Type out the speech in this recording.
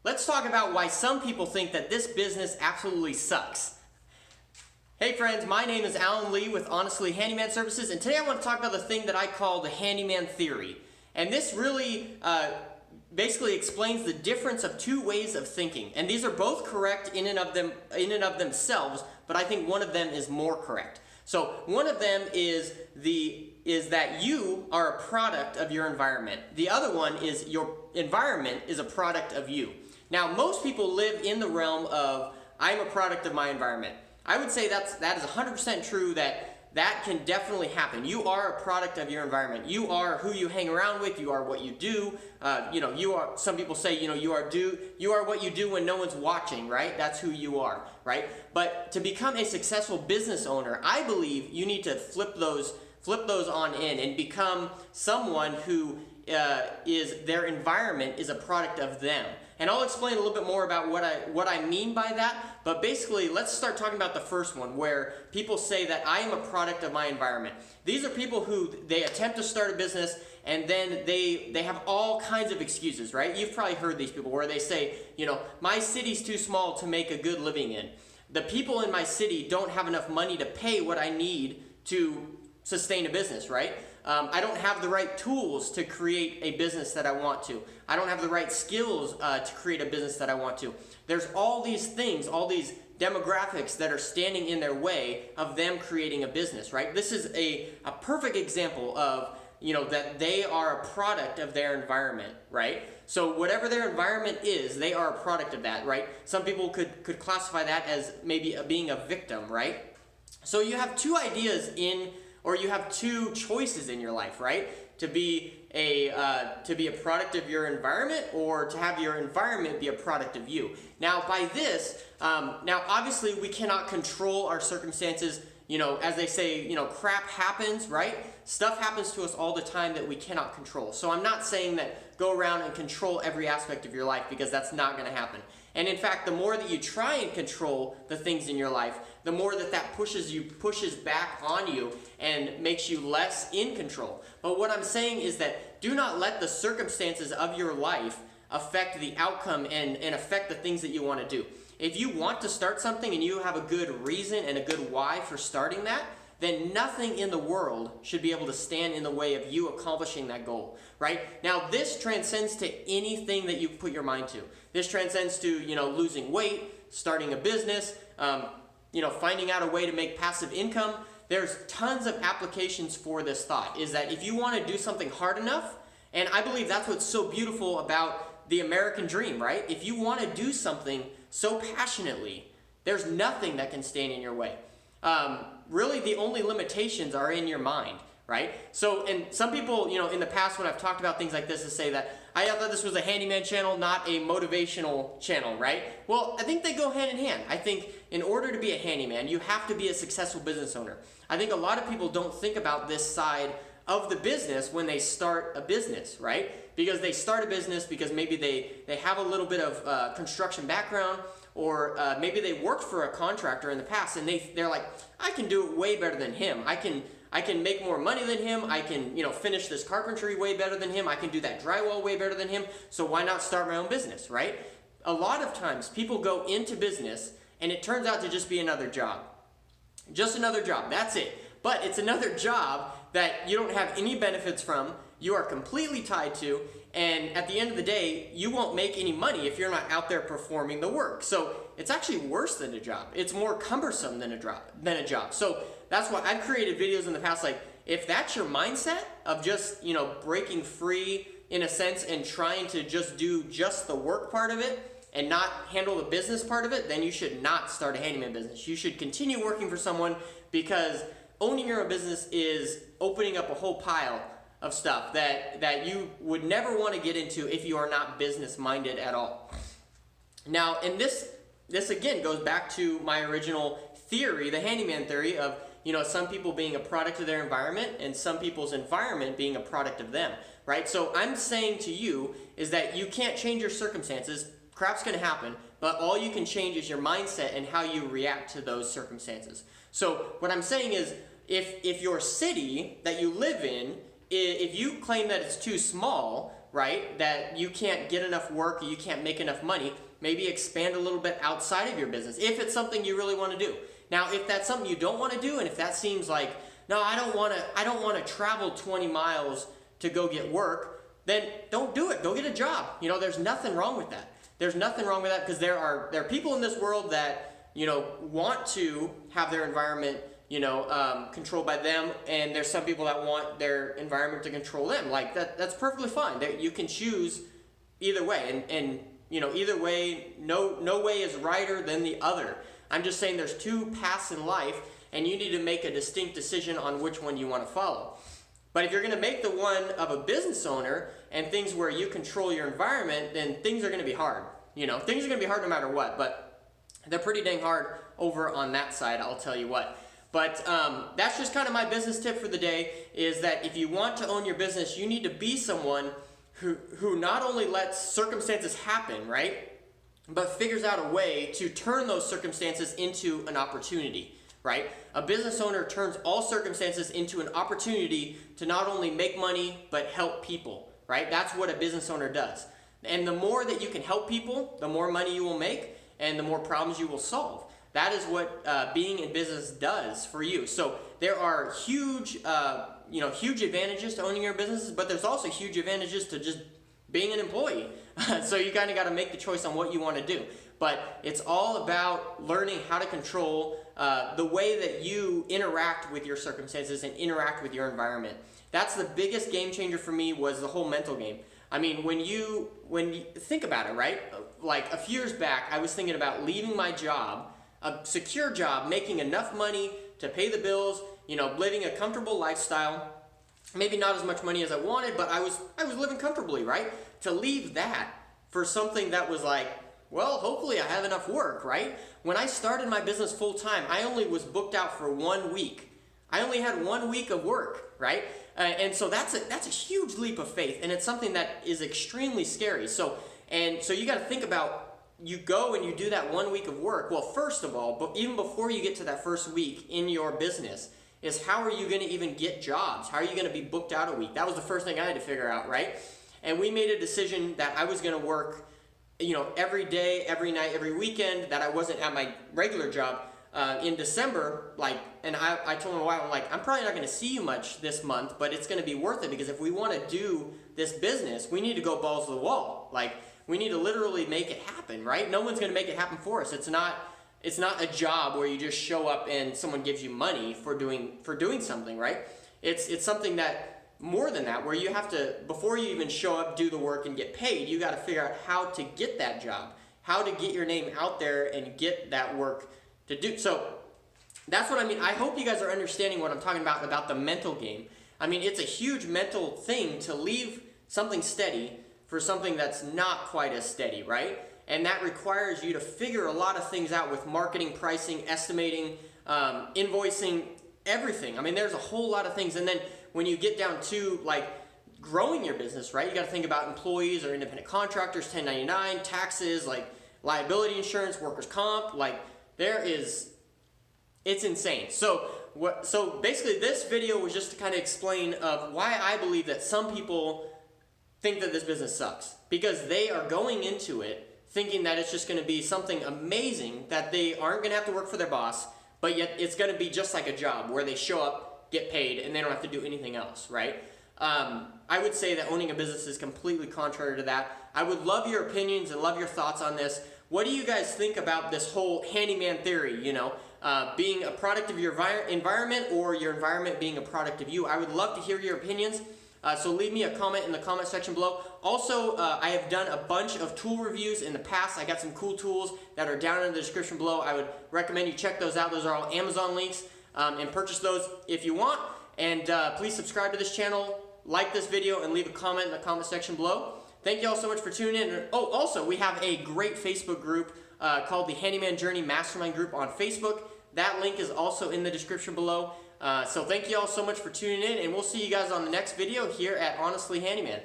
Let's talk about why some people think that this business absolutely sucks. Hey friends, my name is Alan Lee with Honestly Handyman Services, and today I want to talk about the thing that I call the handyman theory. And this really basically explains the difference of two ways of thinking. And these are both correct in and of themselves, but I think one of them is more correct. So one of them is that you are a product of your environment. The other one is your environment is a product of you. Now, most people live in the realm of, I'm a product of my environment. I would say that is 100% true, that can definitely happen. You are a product of your environment. You are who you hang around with. You are what you do. You are. Some people say, you are what you do when no one's watching, right? That's who you are, right? But to become a successful business owner, I believe you need to flip those on in and become someone who is their environment is a product of them. And I'll explain a little bit more about what I mean by that. But basically, let's start talking about the first one, where people say that I am a product of my environment. These are people who they attempt to start a business and then they have all kinds of excuses, right? You've probably heard these people where they say, my city's too small to make a good living in. The people in my city don't have enough money to pay what I need to sustain a business, right? I don't have the right tools to create a business that I want to. I don't have the right skills to create a business that I want to. There's all these things, all these demographics that are standing in their way of them creating a business, right? This is a perfect example of, that they are a product of their environment, right? So whatever their environment is, they are a product of that, right? Some people could classify that as maybe being a victim, right? So you have two ideas you have two choices in your life, right? To be a product of your environment, or to have your environment be a product of you. Now, by this, obviously we cannot control our circumstances. As they say, crap happens, right? Stuff happens to us all the time that we cannot control. So I'm not saying that go around and control every aspect of your life, because that's not going to happen. And in fact, the more that you try and control the things in your life, the more that pushes back on you and makes you less in control. But what I'm saying is that do not let the circumstances of your life affect the outcome and affect the things that you want to do. If you want to start something and you have a good reason and a good why for starting that, then nothing in the world should be able to stand in the way of you accomplishing that goal, right? Now, this transcends to anything that you put your mind to. This transcends to, losing weight, starting a business, finding out a way to make passive income. There's tons of applications for this thought, is that if you want to do something hard enough, and I believe that's what's so beautiful about the American dream, right? If you want to do something so passionately, there's nothing that can stand in your way. Really, the only limitations are in your mind, right? So, and some people, in the past when I've talked about things like this, to say that I thought this was a handyman channel, not a motivational channel, right? Well, I think they go hand in hand. I think in order to be a handyman, you have to be a successful business owner. I think a lot of people don't think about this side of the business when they start a business, right? Because they start a business because maybe they have a little bit of construction background, or maybe they worked for a contractor in the past and they're like, I can do it way better than him. I can make more money than him. I can finish this carpentry way better than him. I can do that drywall way better than him. So why not start my own business, right? A lot of times people go into business and it turns out to just be another job. Just another job, that's it. But it's another job that you don't have any benefits from, you are completely tied to, and at the end of the day, you won't make any money if you're not out there performing the work. So it's actually worse than a job. It's more cumbersome than a job. So that's why I've created videos in the past, like, if that's your mindset of just, breaking free in a sense and trying to just do just the work part of it and not handle the business part of it, then you should not start a handyman business. You should continue working for someone, because owning your own business is opening up a whole pile of stuff that you would never want to get into if you are not business minded at all. Now, and this again goes back to my original theory, the handyman theory of, some people being a product of their environment and some people's environment being a product of them, right? So I'm saying to you is that you can't change your circumstances. Crap's going to happen, but all you can change is your mindset and how you react to those circumstances. So what I'm saying is, if your city that you live in, if you claim that it's too small, right, that you can't get enough work or you can't make enough money, maybe expand a little bit outside of your business if it's something you really want to do. Now, if that's something you don't want to do, and if that seems like, no, I don't want to travel 20 miles to go get work, then don't do it. Go get a job. You know, there's nothing wrong with that. There's nothing wrong with that, because there are people in this world that, you know, want to have their environment, you know, controlled by them, and there's some people that want their environment to control them. Like that's perfectly fine. You can choose either way, and you know, either way, no way is righter than the other. I'm just saying there's two paths in life, and you need to make a distinct decision on which one you want to follow. But if you're going to make the one of a business owner and things where you control your environment, then things are going to be hard. You know, things are going to be hard no matter what, but they're pretty dang hard over on that side, I'll tell you what. But that's just kind of my business tip for the day, is that if you want to own your business, you need to be someone who not only lets circumstances happen, right, but figures out a way to turn those circumstances into an opportunity, right? A business owner turns all circumstances into an opportunity to not only make money, but help people, right? That's what a business owner does. And the more that you can help people, the more money you will make, and the more problems you will solve. That is what being in business does for you. So there are huge advantages to owning your businesses, but there's also huge advantages to just being an employee. So you kind of got to make the choice on what you want to do. But it's all about learning how to control the way that you interact with your circumstances and interact with your environment. That's the biggest game changer for me, was the whole mental game. I mean, when you think about it, right? Like a few years back, I was thinking about leaving my job, a secure job, making enough money to pay the bills, you know, living a comfortable lifestyle. Maybe not as much money as I wanted, but I was living comfortably, right? To leave that for something that was like, well, hopefully I have enough work, right? When I started my business full time, I only was booked out for 1 week. I only had 1 week of work, right? And so that's a huge leap of faith, and it's something that is extremely scary. So you got to think about, you go and you do that 1 week of work. Well, first of all, but even before you get to that first week in your business, is how are you going to even get jobs? How are you going to be booked out a week? That was the first thing I had to figure out, right? And we made a decision that I was going to work, you know, every day, every night, every weekend, that I wasn't at my regular job. In December, and I told my wife, I'm like, I'm probably not going to see you much this month, but it's going to be worth it, because if we want to do this business, we need to go balls to the wall. Like, we need to literally make it happen, right? No one's going to make it happen for us. It's not a job where you just show up and someone gives you money for doing something, right? It's something that, more than that, where you have to, before you even show up, do the work and get paid, you got to figure out how to get that job, how to get your name out there and get that work to do. So that's what I mean. I hope you guys are understanding what I'm talking about the mental game. I mean, it's a huge mental thing to leave something steady for something that's not quite as steady, right? And that requires you to figure a lot of things out with marketing, pricing, estimating, invoicing, everything. I mean, there's a whole lot of things. And then when you get down to like growing your business, right, you got to think about employees or independent contractors, 1099, taxes, like liability insurance, workers' comp, like it's insane. So basically this video was just to kind of explain of why I believe that some people think that this business sucks, because they are going into it thinking that it's just going to be something amazing, that they aren't going to have to work for their boss, but yet it's going to be just like a job where they show up, get paid, and they don't have to do anything else, right? I would say that owning a business is completely contrary to that. I would love your opinions and love your thoughts on this. What do you guys think about this whole handyman theory, you know, being a product of your environment, or your environment being a product of you? I would love to hear your opinions. So leave me a comment in the comment section below. Also, I have done a bunch of tool reviews in the past. I got some cool tools that are down in the description below. I would recommend you check those out. Those are all Amazon links, and purchase those if you want. And please subscribe to this channel, like this video, and leave a comment in the comment section below. Thank you all so much for tuning in. Oh, also, we have a great Facebook group called the Handyman Journey Mastermind Group on Facebook. That link is also in the description below. So thank you all so much for tuning in, and we'll see you guys on the next video here at Honestly Handyman.